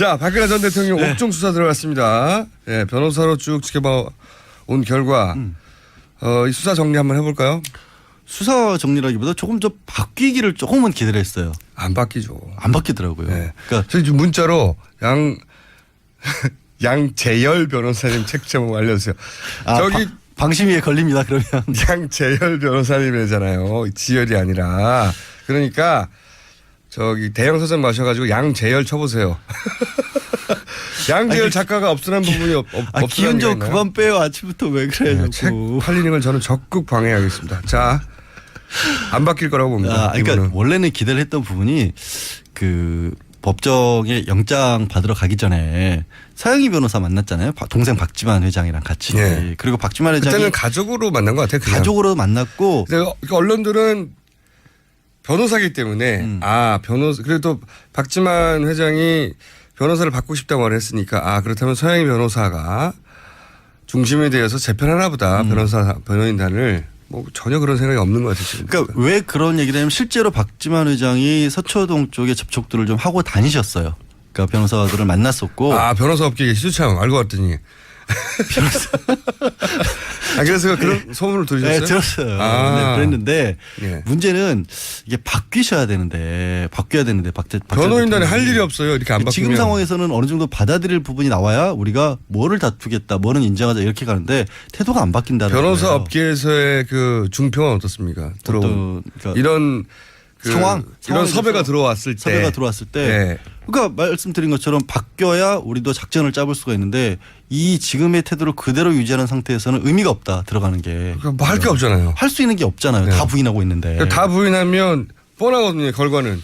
자, 박근혜 전 대통령 네. 옥중 수사 들어갔습니다. 예, 변호사로 쭉 지켜봐 온 결과 이 수사 정리 한번 해볼까요? 수사 정리라기보다 조금 더 바뀌기를 조금은 기대를 했어요. 안 바뀌죠. 안 바뀌더라고요. 네. 그러니까 저희 지금 문자로 양재열 변호사님 책 제목 알려주세요. 저기 방심위에 걸립니다. 그러면 양재열 변호사님이잖아요. 지열이 아니라. 그러니까 저기 대형 서점 마셔가지고 양재열 쳐보세요. 양재열 작가가 없으란 부분이 없으란 기운 좀 그만 빼요. 아침부터 왜 그래요? 네, 책 팔리는 걸 저는 적극 방해하겠습니다. 자, 안 바뀔 거라고 봅니다. 그러니까 이분은. 원래는 기대를 했던 부분이 그 법정에 영장 받으러 가기 전에 서영희 변호사 만났잖아요. 동생 박지만 회장이랑 같이. 네. 그리고 박지만 회장이 그때는 가족으로 만난 것 같아요. 그냥. 가족으로 만났고. 근데 언론들은 변호사기 때문에 변호사 그래도 박지만 회장이 변호사를 받고 싶다고 말했으니까 그렇다면 서영희 변호사가 중심이 되어서 재편하나 보다 변호인단을 뭐 전혀 그런 생각이 없는 것 같아요. 지금. 그러니까 왜 그런 얘기를 하냐면 실제로 박지만 회장이 서초동 쪽에 접촉들을 좀 하고 다니셨어요. 그러니까 변호사들을 만났었고. 변호사 업계에 시주창 알고 왔더니. 그래서 그런 소문을 들으셨어요? 네, 들었어요. 네, 그랬는데 문제는 이게 바뀌어야 되는데 변호인단에 할 일이 없어요. 이렇게 안 바뀌면. 지금 상황에서는 어느 정도 받아들일 부분이 나와야 우리가 뭐를 다투겠다, 뭐는 인정하자 이렇게 가는데 태도가 안 바뀐다는 거예요. 변호사 업계에서의 그 중평은 어떻습니까? 그러니까 이런 이런 섭외가 들어왔을 때. 그러니까 말씀드린 것처럼 바뀌어야 우리도 작전을 짜볼 수가 있는데 이 지금의 태도를 그대로 유지하는 상태에서는 의미가 없다. 들어가는 게. 뭐 할 게 없잖아요. 할 수 있는 게 없잖아요. 다 부인하고 있는데. 다 부인하면 뻔하거든요. 결과는.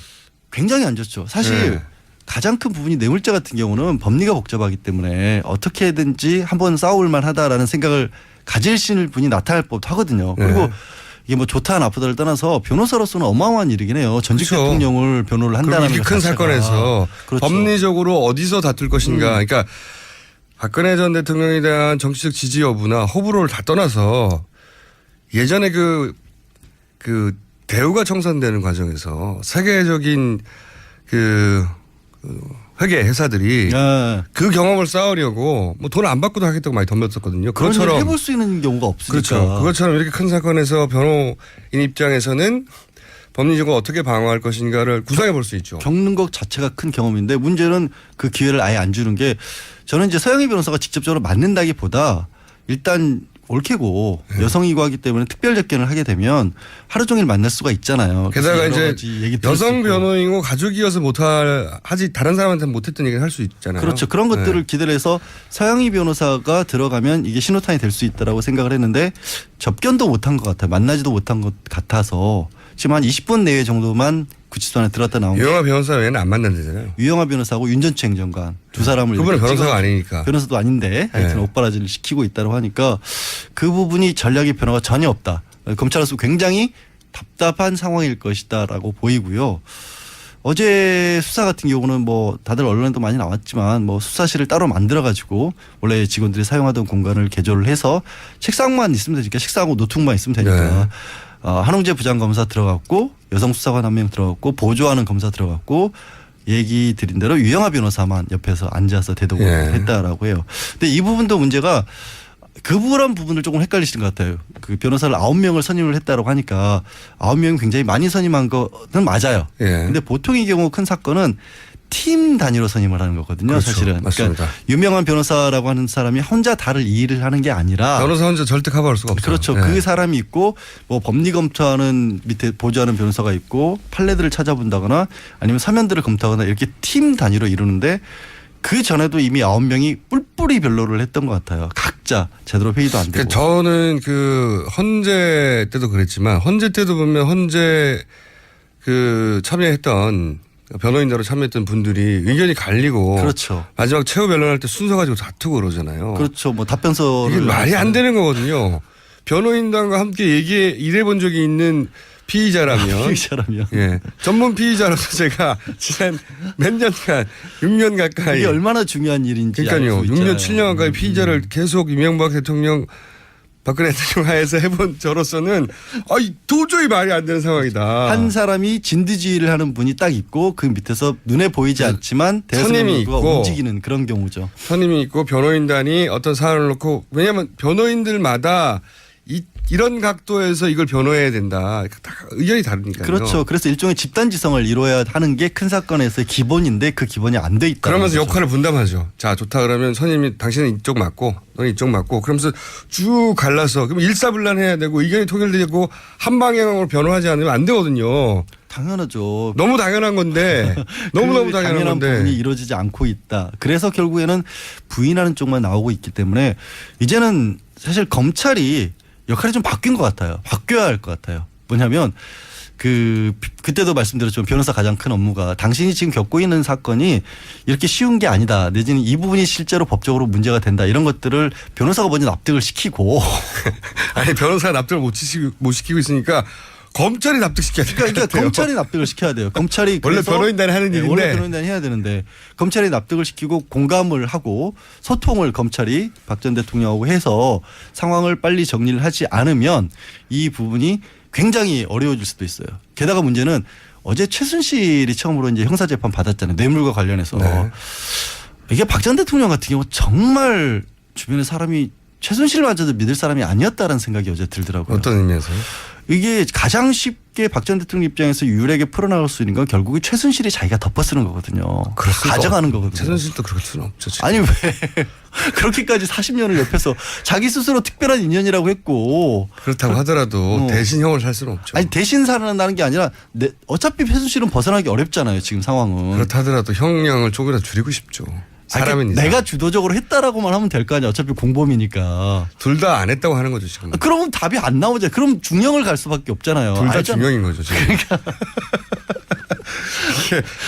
굉장히 안 좋죠. 사실 가장 큰 부분이 뇌물죄 같은 경우는 법리가 복잡하기 때문에 어떻게든지 한번 싸울 만하다라는 생각을 가지실 분이 나타날 법도 하거든요. 그리고 이게 뭐 좋다 나쁘다를 떠나서 변호사로서는 어마어마한 일이긴 해요. 전직 대통령을 변호를 한다는 이렇게 큰 사건에서 법리적으로 어디서 다툴 것인가. 그러니까 박근혜 전 대통령에 대한 정치적 지지 여부나 호불호를 다 떠나서 예전에 그 대우가 청산되는 과정에서 세계적인 회계 회사들이 그 경험을 쌓으려고 뭐 돈 안 받고도 하겠다고 많이 덤볐었거든요. 그것처럼 해볼 수 있는 경우가 없으니까. 그렇죠. 그것처럼 이렇게 큰 사건에서 변호인 입장에서는 법리적으로 어떻게 방어할 것인가를 구상해 볼 수 있죠. 겪는 것 자체가 큰 경험인데 문제는 그 기회를 아예 안 주는 게 저는 이제 서영희 변호사가 직접적으로 맞는다기보다 일단 옳게고 여성이고 하기 때문에 특별 접견을 하게 되면 하루 종일 만날 수가 있잖아요. 게다가 이제 여성 변호인이고 가족이어서 하지 다른 사람한테는 못했던 얘기를 할 수 있잖아요. 그렇죠. 그런 것들을 기대를 해서 서영희 변호사가 들어가면 이게 신호탄이 될 수 있다라고 생각을 했는데 접견도 못한 것 같아요. 만나지도 못한 것 같아서 지금 한 20분 내외 정도만 구치소 안에 들어갔다 나온 유영하 변호사 외에는 안 만난다잖아요. 유영하 변호사하고 윤전추 행정관 두 사람을 그분은 변호사가 아니니까. 변호사도 아닌데 하여튼 옥바라지를 시키고 있다고 하니까 그 부분이 전략의 변화가 전혀 없다. 검찰로서 굉장히 답답한 상황일 것이다라고 보이고요. 어제 수사 같은 경우는 뭐 다들 언론에도 많이 나왔지만 뭐 수사실을 따로 만들어 가지고 원래 직원들이 사용하던 공간을 개조를 해서 책상만 있으면 되니까 책상하고 노트북만 있으면 되니까 한홍재 부장검사 들어갔고 여성 수사관 한 명 들어갔고 보조하는 검사 들어갔고 얘기 드린 대로 유영하 변호사만 옆에서 앉아서 대독을 했다라고 해요. 근데 이 부분도 문제가 그런 부분을 조금 헷갈리시는 것 같아요. 그 변호사를 9명을 선임을 했다라고 하니까 9명이 굉장히 많이 선임한 거는 맞아요. 근데 보통의 경우 큰 사건은 팀 단위로 선임을 하는 거거든요. 그렇죠. 사실은. 맞습니다. 그러니까 유명한 변호사라고 하는 사람이 혼자 다를 일을 하는 게 아니라 변호사 혼자 절대 커버할 수가 없죠. 그렇죠. 그 사람이 있고 뭐 법리 검토하는 밑에 보조하는 변호사가 있고 판례들을 찾아본다거나 아니면 서면들을 검토하거나 이렇게 팀 단위로 이루는데 그 전에도 이미 9명이 뿔뿔이 변론을 했던 것 같아요. 각자 제대로 회의도 안 되고. 저는 그 헌재 때도 그랬지만 헌재 때도 보면 헌재 참여했던 변호인으로 참여했던 분들이 의견이 갈리고 그렇죠. 마지막 최후 변론할 때 순서 가지고 다투고 그러잖아요. 그렇죠. 뭐 답변서를 이게 말이 안 되는 거거든요. 변호인단과 함께 일해 본 적이 있는 피의자라면 전문 피의자로서 제가 지난 몇 년간 6년 가까이 이게 얼마나 중요한 일인지 그러니까요. 6년 7년 가까이 피의자를 계속 이명박 대통령 박근혜 대통령 하에서 해본 저로서는 도저히 말이 안 되는 상황이다. 한 사람이 진두지휘를 하는 분이 딱 있고 그 밑에서 눈에 보이지 않지만 선임이 대선인구가 있고 움직이는 그런 경우죠. 선임이 있고 변호인단이 어떤 사안을 놓고 왜냐하면 변호인들마다 이런 각도에서 이걸 변호해야 된다. 다 의견이 다르니까요. 그렇죠. 그래서 일종의 집단지성을 이루어야 하는 게 큰 사건에서의 기본인데 그 기본이 안 돼 있다. 그러면서 역할을 분담하죠. 자 좋다 그러면 선임이 당신은 이쪽 맞고 너는 이쪽 맞고 그러면서 쭉 갈라서 그럼 일사불란해야 되고 의견이 통일되고 한 방향으로 변호하지 않으면 안 되거든요. 당연하죠. 너무 당연한 건데 너무너무 당연한 건데. 부분이 이루어지지 않고 있다. 그래서 결국에는 부인하는 쪽만 나오고 있기 때문에 이제는 사실 검찰이 역할이 좀 바뀐 것 같아요. 바뀌어야 할 것 같아요. 뭐냐면 그때도 말씀드렸지만 변호사 가장 큰 업무가 당신이 지금 겪고 있는 사건이 이렇게 쉬운 게 아니다. 내지는 이 부분이 실제로 법적으로 문제가 된다. 이런 것들을 변호사가 먼저 납득을 시키고 아니 변호사가 납득을 못 시키고 있으니까 검찰이 납득시켜야 될 것 그러니까 같아요. 검찰이 납득을 시켜야 돼요. 검찰이 원래 변호인단이 하는 일인데. 원래 변호인단이 해야 되는데 검찰이 납득을 시키고 공감을 하고 소통을 검찰이 박 전 대통령하고 해서 상황을 빨리 정리를 하지 않으면 이 부분이 굉장히 어려워질 수도 있어요. 게다가 문제는 어제 최순실이 처음으로 이제 형사재판 받았잖아요. 뇌물과 관련해서. 네. 이게 박 전 대통령 같은 경우 정말 주변에 사람이 최순실마저도 믿을 사람이 아니었다는 생각이 어제 들더라고요. 어떤 의미에서요? 이게 가장 쉽게 박 전 대통령 입장에서 유일하게 풀어나갈 수 있는 건 결국에 최순실이 자기가 덮어쓰는 거거든요. 가져가는 거거든요. 최순실도 그럴 수는 없죠. 지금. 아니 왜 그렇게까지 40년을 옆에서 자기 스스로 특별한 인연이라고 했고 그렇다고 하더라도 대신 형을 살 수는 없죠. 아니 대신 살아난다는 게 아니라 어차피 최순실은 벗어나기 어렵잖아요. 지금 상황은. 그렇다 하더라도 형량을 조금이라도 줄이고 싶죠. 사람은 내가 주도적으로 했다라고만 하면 될 거 아니야. 어차피 공범이니까. 둘 다 안 했다고 하는 거죠 지금. 그러면 답이 안 나오죠. 그럼 중형을 갈 수밖에 없잖아요. 둘 다 알잖아. 중형인 거죠 지금. 그러니까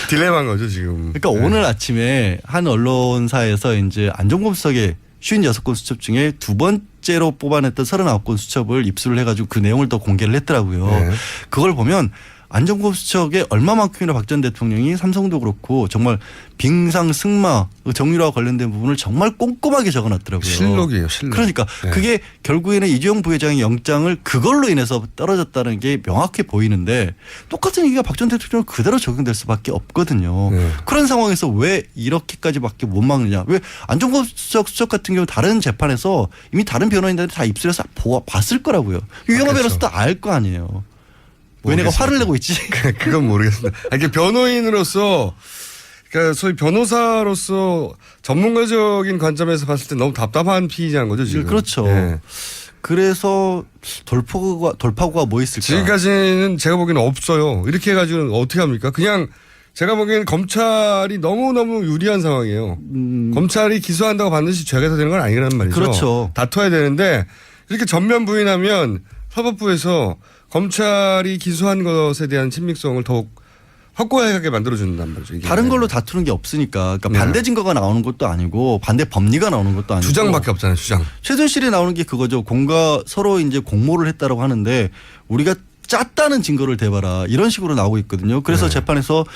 딜레마인 거죠 지금. 그러니까 오늘 아침에 한 언론사에서 이제 안종범 수석의 56건 수첩 중에 두 번째로 뽑아냈던 39건 수첩을 입수를 해가지고 그 내용을 또 공개를 했더라고요. 네. 그걸 보면 안종범 수첩에 얼마만큼이나 박 전 대통령이 삼성도 그렇고 정말 빙상 승마 정유라와 관련된 부분을 정말 꼼꼼하게 적어놨더라고요. 실록이에요. 실록. 그러니까 네. 그게 결국에는 이재용 부회장의 영장을 그걸로 인해서 떨어졌다는 게 명확해 보이는데 똑같은 얘기가 박 전 대통령 그대로 적용될 수밖에 없거든요. 네. 그런 상황에서 왜 이렇게까지밖에 못 막느냐. 왜 안종범 수석 같은 경우 다른 재판에서 이미 다른 변호인들이 다 입술에서 봤을 거라고요. 유영하 그렇죠. 변호사도 알 거 아니에요. 왜 내가 화를 내고 있지? 그건 모르겠습니다. 이게 변호인으로서 그러니까 소위 변호사로서 전문가적인 관점에서 봤을 때 너무 답답한 피의자인 거죠 지금. 그렇죠. 네. 그래서 돌파구가 뭐 있을까? 지금까지는 제가 보기에는 없어요. 이렇게 해가지고는 어떻게 합니까? 그냥 제가 보기에는 검찰이 너무너무 유리한 상황이에요. 검찰이 기소한다고 반드시 죄가 되는 건 아니라는 말이죠. 그렇죠. 다퉈야 되는데 이렇게 전면 부인하면 사법부에서 검찰이 기소한 것에 대한 친밀성을 더욱 확고하게 만들어준단 말이죠. 이게. 다른 걸로 다투는 게 없으니까 그러니까 네. 반대 증거가 나오는 것도 아니고 반대 법리가 나오는 것도 아니고 주장밖에 없잖아요. 주장. 최순실이 나오는 게 그거죠. 서로 이제 공모를 했다라고 하는데 우리가 짰다는 증거를 대봐라 이런 식으로 나오고 있거든요. 그래서 네. 재판에서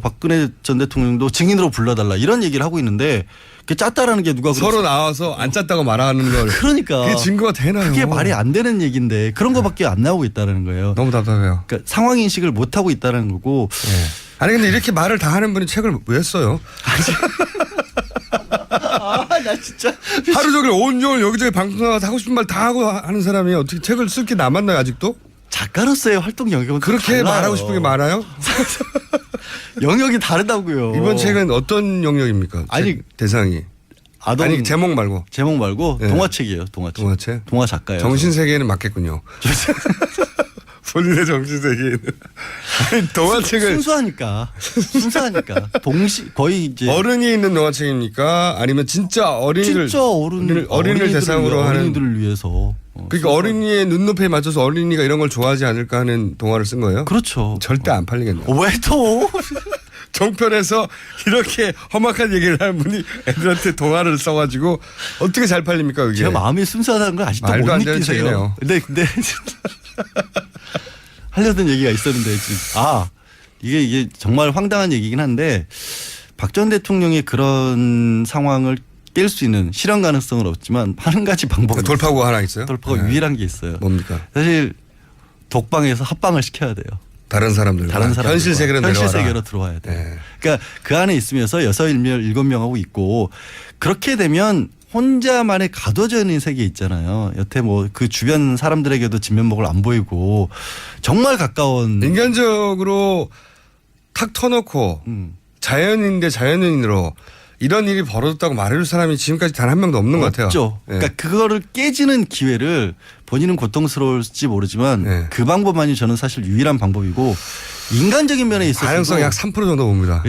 박근혜 전 대통령도 증인으로 불러달라 이런 얘기를 하고 있는데 그 짰다라는 게 누가 서로 나와서 안 짰다고 말하는 걸. 그러니까 그게 증거가 되나요? 그게 말이 안 되는 얘기인데 그런 거밖에 안 나오고 있다는 거예요. 너무 답답해요. 그러니까 상황 인식을 못 하고 있다는 거고. 네. 아니 근데 이렇게 말을 다 하는 분이 책을 왜 써요? 나 진짜 하루 종일 온종일 여기저기 방송 나가서 하고 싶은 말 다 하고 하는 사람이 어떻게 책을 쓸 게 남았나요 아직도? 작가로서의 활동 영역은 그렇게 달라요. 말하고 싶은 게 많아요? 영역이 다르다고요. 이번 책은 어떤 영역입니까? 아니, 책 대상이. 아니 제목 말고. 제목 말고 네. 동화책이에요. 동화책. 동화책? 동화 작가예요. 정신세계에는 맞겠군요. 본인의 정신세계에는. 아니 동화책을. 순수하니까. 거의 이제. 어른이 있는 동화책입니까? 아니면 진짜 어린이를. 진짜 어린이를 대상으로 하는. 어린이들을 위해서. 그러니까 어린이의 눈높이에 맞춰서 어린이가 이런 걸 좋아하지 않을까 하는 동화를 쓴 거예요? 그렇죠. 절대 안 팔리겠네요. 왜 또? 정편에서 이렇게 험악한 얘기를 하는 분이 애들한테 동화를 써가지고 어떻게 잘 팔립니까 그게? 제가 마음이 순수하다는 걸 아직도 말도 못 안 되는 느끼세요. 책이네요. 근데 하려던 얘기가 있었는데 지금 이게 정말 황당한 얘기긴 한데 박 전 대통령의 그런 상황을 깰 수 있는 실현 가능성은 없지만 한 가지 방법이 돌파구가 하나 있어요? 돌파가 유일한 게 있어요. 뭡니까? 사실 독방에서 합방을 시켜야 돼요. 다른 사람들 현실 세계로 들어와야 돼요. 네. 그러니까 그 안에 있으면서 6명하고 있고 그렇게 되면 혼자만의 가둬져 있는 세계 있잖아요. 여태 뭐 그 주변 사람들에게도 진면목을 안 보이고 정말 가까운 인간적으로 탁 터놓고 자연인 대 자연인으로 이런 일이 벌어졌다고 말해줄 사람이 지금까지 단 한 명도 없는 것 같아요. 없죠. 네. 그러니까 그거를 깨지는 기회를 본인은 고통스러울지 모르지만 네. 그 방법만이 저는 사실 유일한 방법이고 인간적인 면에 있어서 가능성이 약 3% 정도 봅니다.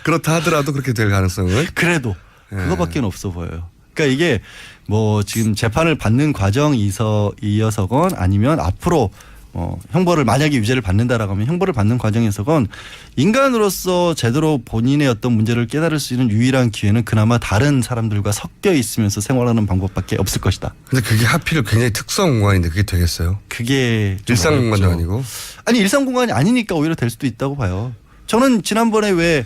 그렇다 하더라도 그렇게 될 가능성은. 그래도 그거밖에 없어 보여요. 그러니까 이게 뭐 지금 재판을 받는 과정이어서건 아니면 앞으로 형벌을 만약에 유죄를 받는다라고 하면 형벌을 받는 과정에서건 인간으로서 제대로 본인의 어떤 문제를 깨달을 수 있는 유일한 기회는 그나마 다른 사람들과 섞여 있으면서 생활하는 방법밖에 없을 것이다. 근데 그게 하필 굉장히 특수한 공간인데 그게 되겠어요? 그게 좀 일상 어렵죠. 공간도 아니고. 아니 일상 공간이 아니니까 오히려 될 수도 있다고 봐요. 저는 지난번에 왜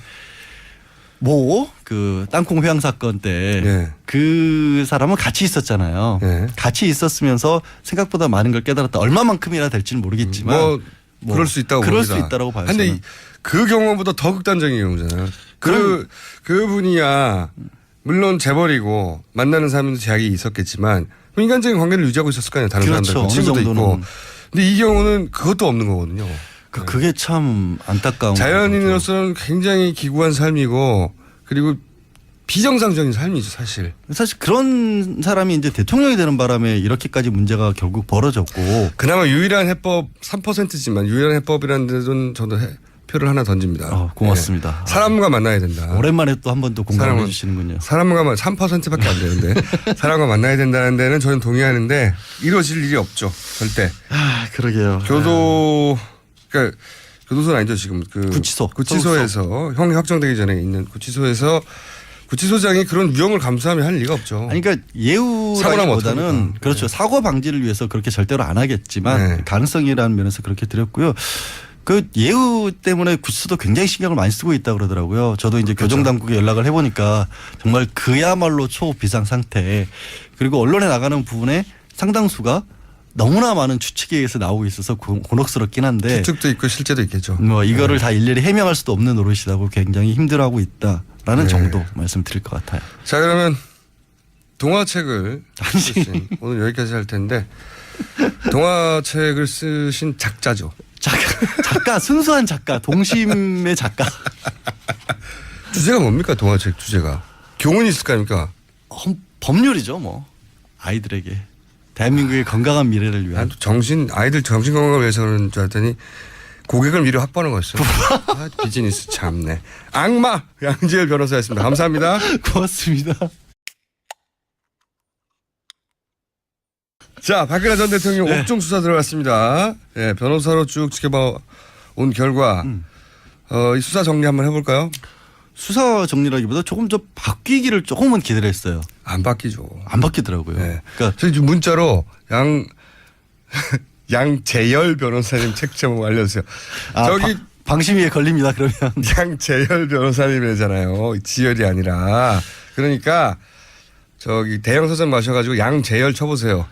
그 땅콩 회항 사건 때 그 사람은 같이 있었잖아요. 네. 같이 있었으면서 생각보다 많은 걸 깨달았다. 얼마만큼이나 될지는 모르겠지만 그럴 수 있다고 그럴 봅니다. 수 있다고 봐요. 근데 그 경우보다 더 극단적인 경우잖아요. 그분이야 물론 재벌이고 만나는 사람도 제약이 있었겠지만 인간적인 관계를 유지하고 있었을 거 아니에요. 다른 그렇죠. 사람들 친구도 있고. 근데 이 경우는 그것도 없는 거거든요. 그게 참 안타까운 자연인으로서는 굉장히 기구한 삶이고 그리고 비정상적인 삶이죠, 사실. 사실 그런 사람이 이제 대통령이 되는 바람에 이렇게까지 문제가 결국 벌어졌고 그나마 유일한 해법 3%지만 유일한 해법이라는 데는 저도 표를 하나 던집니다. 고맙습니다. 네. 사람과 만나야 된다. 오랜만에 또 한 번 더 공감해 주시는군요. 사람과 3%밖에 안 되는데 사람과 만나야 된다는 데는 저는 동의하는데 이루어질 일이 없죠. 절대. 그러게요. 그러니까 교도소는 아니죠 지금 구치소에서 형이 확정되기 전에 있는 구치소에서 구치소장이 그런 위험을 감수하며 할 리가 없죠. 아니, 그러니까 예우라기보다는 그렇죠. 사고 방지를 위해서 그렇게 절대로 안 하겠지만 가능성이라는 면에서 그렇게 드렸고요. 그 예우 때문에 구치소도 굉장히 신경을 많이 쓰고 있다 그러더라고요. 저도 이제 교정당국에 연락을 해보니까 정말 그야말로 초비상 상태. 그리고 언론에 나가는 부분에 상당수가 너무나 많은 추측에 의해서 나오고 있어서 곤혹스럽긴 한데 추측도 있고 실제도 있겠죠. 뭐 이거를 다 일일이 해명할 수도 없는 노릇이라고 굉장히 힘들어하고 있다라는 정도 말씀드릴 것 같아요. 자 그러면 동화책을 쓰신 오늘 여기까지 할 텐데 동화책을 쓰신 작자죠. 작가 순수한 작가 동심의 작가. 주제가 뭡니까 동화책 주제가? 교훈이 있을 거 아닙니까? 법률이죠 뭐 아이들에게. 대한민국의 건강한 미래를 위한. 아이들 정신 건강을 위해서는 줄 알았더니 고객을 미리 확보하는 거였어요. 비즈니스 참네. 악마 양지열 변호사였습니다. 감사합니다. 고맙습니다. 자, 박근혜 전 대통령 옥중 수사 들어갔습니다. 네, 변호사로 쭉 지켜봐 온 결과 이 수사 정리 한번 해볼까요? 수사 정리라기보다 조금 더 바뀌기를 조금은 기대를 했어요. 안 바뀌죠. 안 바뀌더라고요. 네. 그러니까 저희 지금 문자로 양재열 변호사님 책 제목 알려주세요. 저기 방심위에 걸립니다. 그러면 양재열 변호사님이잖아요. 지열이 아니라. 그러니까 저기 대형 서점 마셔가지고 양재열 쳐보세요.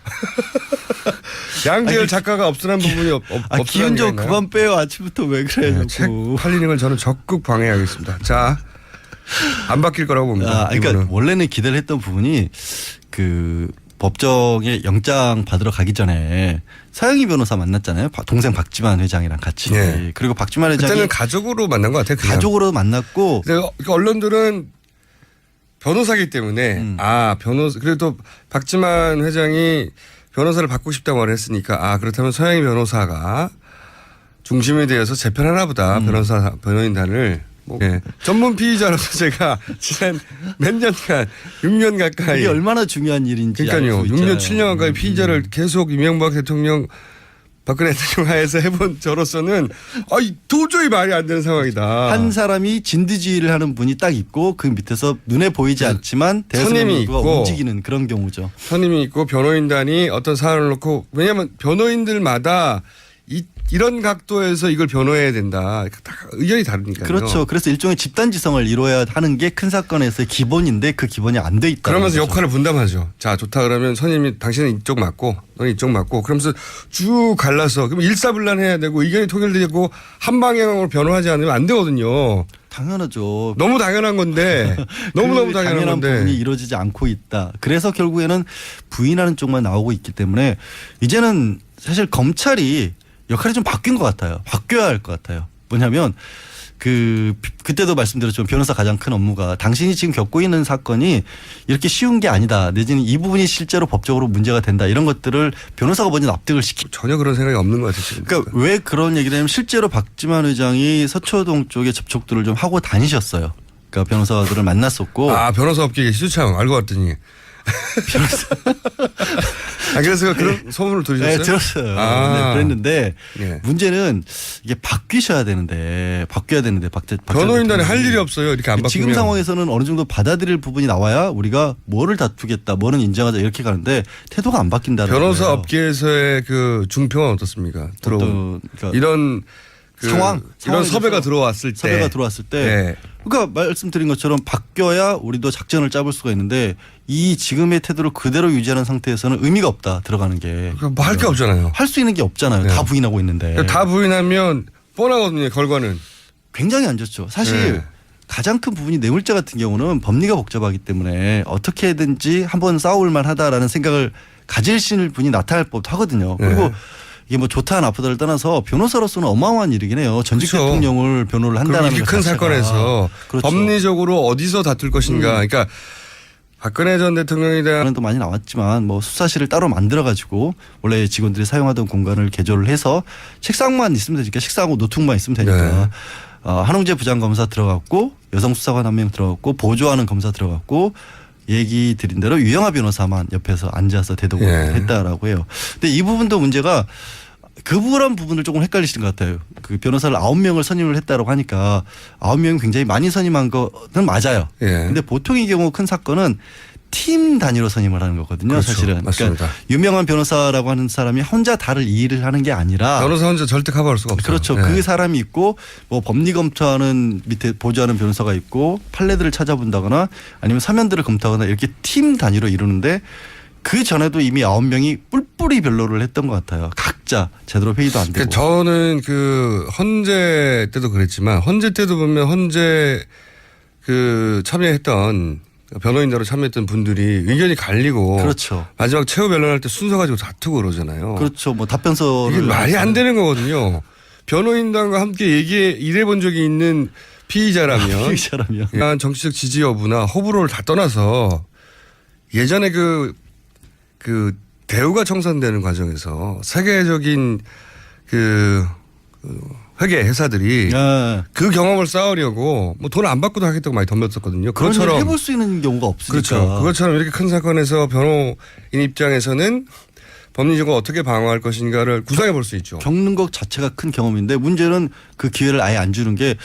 양재열 작가가 없으란 부분이 없으란 기운 좀 그만 빼요. 아침부터 왜 그래요? 네, 책 팔리는 걸 저는 적극 방해하겠습니다. 자, 안 바뀔 거라고 봅니다. 그러니까 이거는. 원래는 기대를 했던 부분이 그 법정에 영장 받으러 가기 전에 서영희 변호사 만났잖아요. 동생 박지만 회장이랑 같이. 네. 그리고 박지만 회장이 그때는 가족으로 만난 것 같아요. 그냥. 가족으로 만났고. 언론들은 변호사기 때문에 그래도 박지만 회장이 변호사를 받고 싶다고 말했으니까 그렇다면 서영희 변호사가 중심이 되어서 재편하나 보다. 변호인단을. 전문 피의자로서 제가 지난 몇 년간 6년 가까이 이게 얼마나 중요한 일인지 그러니까요. 6년 7년 가까이 피의자를 계속 이명박 대통령 박근혜 대통령 하에서 해본 저로서는 도저히 말이 안 되는 상황이다. 한 사람이 진두지휘를 하는 분이 딱 있고 그 밑에서 눈에 보이지 않지만 선임이 있고 움직이는 그런 경우죠. 선임이 있고 변호인단이 어떤 사안을 놓고 왜냐하면 변호인들마다 이런 각도에서 이걸 변호해야 된다. 다 의견이 다르니까요. 그렇죠. 그래서 일종의 집단지성을 이뤄야 하는 게 큰 사건에서의 기본인데 그 기본이 안 돼 있다. 그러면서 역할을 분담하죠. 자, 좋다 그러면 선임이 당신은 이쪽 맞고 너는 이쪽 맞고 그러면서 쭉 갈라서 그럼 일사불란해야 되고 의견이 통일되고 한 방향으로 변호하지 않으면 안 되거든요. 당연하죠. 너무 당연한 건데 너무너무 당연한 건데. 부분이 이루어지지 않고 있다. 그래서 결국에는 부인하는 쪽만 나오고 있기 때문에 이제는 사실 검찰이 역할이 좀 바뀐 것 같아요. 바뀌어야 할 것 같아요. 뭐냐면 그때도 말씀드렸지만 변호사 가장 큰 업무가 당신이 지금 겪고 있는 사건이 이렇게 쉬운 게 아니다. 내지는 이 부분이 실제로 법적으로 문제가 된다. 이런 것들을 변호사가 먼저 납득을 전혀 그런 생각이 없는 것 같아요. 지금. 그러니까 왜 그런 얘기를 하냐면 실제로 박지만 회장이 서초동 쪽에 접촉들을 좀 하고 다니셨어요. 그러니까 변호사들을 만났었고. 아, 변호사 업계에 계시죠? 참 알고 봤더니. 변호사. 아, 그래서 그런 소문을 들으셨어요? 네, 들었어요. 아. 네, 그랬는데 네. 문제는 이게 바뀌어야 되는데 변호인단에 할 일이 없어요. 이렇게 안 바뀌면. 지금 상황에서는 어느 정도 받아들일 부분이 나와야 우리가 뭐를 다투겠다, 뭐는 인정하자 이렇게 가는데 태도가 안 바뀐다는 거예요. 변호사 업계에서의 그 중평은 어떻습니까? 들어온 그러니까 이런 상황 이런 섭외가 들어왔을 때. 섭외가 들어왔을 때 네. 그러니까 말씀드린 것처럼 바뀌어야 우리도 작전을 짜볼 수가 있는데 이 지금의 태도를 그대로 유지하는 상태에서는 의미가 없다. 들어가는 게. 뭐 할 게 없잖아요. 할 수 있는 게 없잖아요. 네. 다 부인하고 있는데. 다 부인하면 뻔하거든요. 결과는. 굉장히 안 좋죠. 사실 네. 가장 큰 부분이 뇌물죄 같은 경우는 법리가 복잡하기 때문에 어떻게든지 한번 싸울 만하다라는 생각을 가지실 분이 나타날 법하거든요. 그리고 네. 이게 뭐 좋다 나쁘다를 떠나서 변호사로서는 어마어마한 일이긴 해요. 전직 그렇죠. 대통령을 변호를 한다는 이렇게 것 큰 자체가. 사건에서 그렇죠. 법리적으로 어디서 다툴 것인가. 그러니까 박근혜 전 대통령에 대한 도 많이 나왔지만 뭐 수사실을 따로 만들어 가지고 원래 직원들이 사용하던 공간을 개조를 해서 책상만 있으면 되니까 책상하고 노트북만 있으면 되니까 네. 한웅재 부장검사 들어갔고 여성 수사관 한 명 들어갔고 보조하는 검사 들어갔고 얘기 드린 대로 유영하 변호사만 옆에서 앉아서 대독을 예. 했다라고 해요. 근데 이 부분도 문제가 그런 부분을 조금 헷갈리시는 것 같아요. 그 변호사를 9명을 선임을 했다고 하니까 9명이 굉장히 많이 선임한 거는 맞아요. 예. 근데 보통의 경우 큰 사건은 팀 단위로 선임을 하는 거거든요. 그렇죠. 사실은. 맞습니다. 그러니까 유명한 변호사라고 하는 사람이 혼자 다를 일을 하는 게 아니라 변호사 혼자 절대 커버할 수가 없어요. 그렇죠. 네. 그 사람이 있고 뭐 법리 검토하는 밑에 보조하는 변호사가 있고 판례들을 찾아본다거나 아니면 서면들을 검토하거나 이렇게 팀 단위로 이루는데 그 전에도 이미 9명이 뿔뿔이 변론을 했던 것 같아요. 각자 제대로 회의도 안 되고. 그러니까 저는 그 헌재 때도 그랬지만 헌재 때도 보면 헌재 그 참여했던 변호인으로 참여했던 분들이 의견이 갈리고 그렇죠. 마지막 최후 변론할 때 순서 가지고 다투고 그러잖아요. 그렇죠. 뭐 답변서를 이게 말이 안 되는 거거든요. 변호인단과 함께 일해 본 적이 있는 피의자라면 피의자라면 정치적 지지 여부나 호불호를 다 떠나서 예전에 그 대우가 청산되는 과정에서 세계적인 그 회계 회사들이 네. 그 경험을 쌓으려고 뭐 돈 안 받고도 하겠다고 많이 덤볐었거든요. 그런 그것처럼 일을 해볼 수 있는 경우가 없으니까. 그렇죠. 그것처럼 이렇게 큰 사건에서 변호인 입장에서는 법리적으로 어떻게 방어할 것인가를 구상해 볼 수 있죠. 겪는 것 자체가 큰 경험인데 문제는 그 기회를 아예 안 주는 게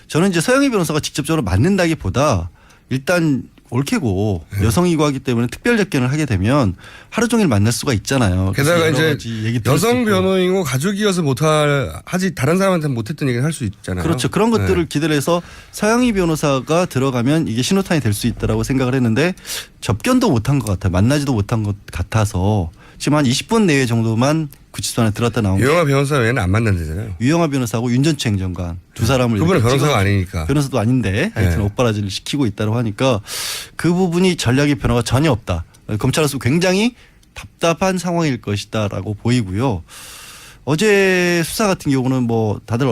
저는 이제 서영희 변호사가 직접적으로 맞는다기보다 일단 옳게고 여성이고 하기 때문에 특별 접견을 하게 되면 하루 종일 만날 수가 있잖아요. 게다가 여러 이제 가지 얘기 들을 수 여성 있고. 변호인이고 가족이어서 하지 다른 사람한테 못했던 얘기를 할 수 있잖아요. 그렇죠. 그런 것들을 네. 기대를 해서 서영희 변호사가 들어가면 이게 신호탄이 될 수 있다라고 생각을 했는데 접견도 못한 것 같아요. 만나지도 못한 것 같아서 지금 한 20분 내외 정도만 구치소 안에 들어갔다 나온 게 유영하 변호사 외에는 안 만난다잖아요. 유영하 변호사하고 윤전추 행정관 두 사람을 그분은 이렇게 변호사가 찍어서 아니니까. 변호사도 아닌데 하여튼 네. 엇바라지를 시키고 있다고 하니까 그 부분이 전략의 변화가 전혀 없다. 검찰로서 굉장히 답답한 상황일 것이다라고 보이고요. 어제 수사 같은 경우는 뭐 다들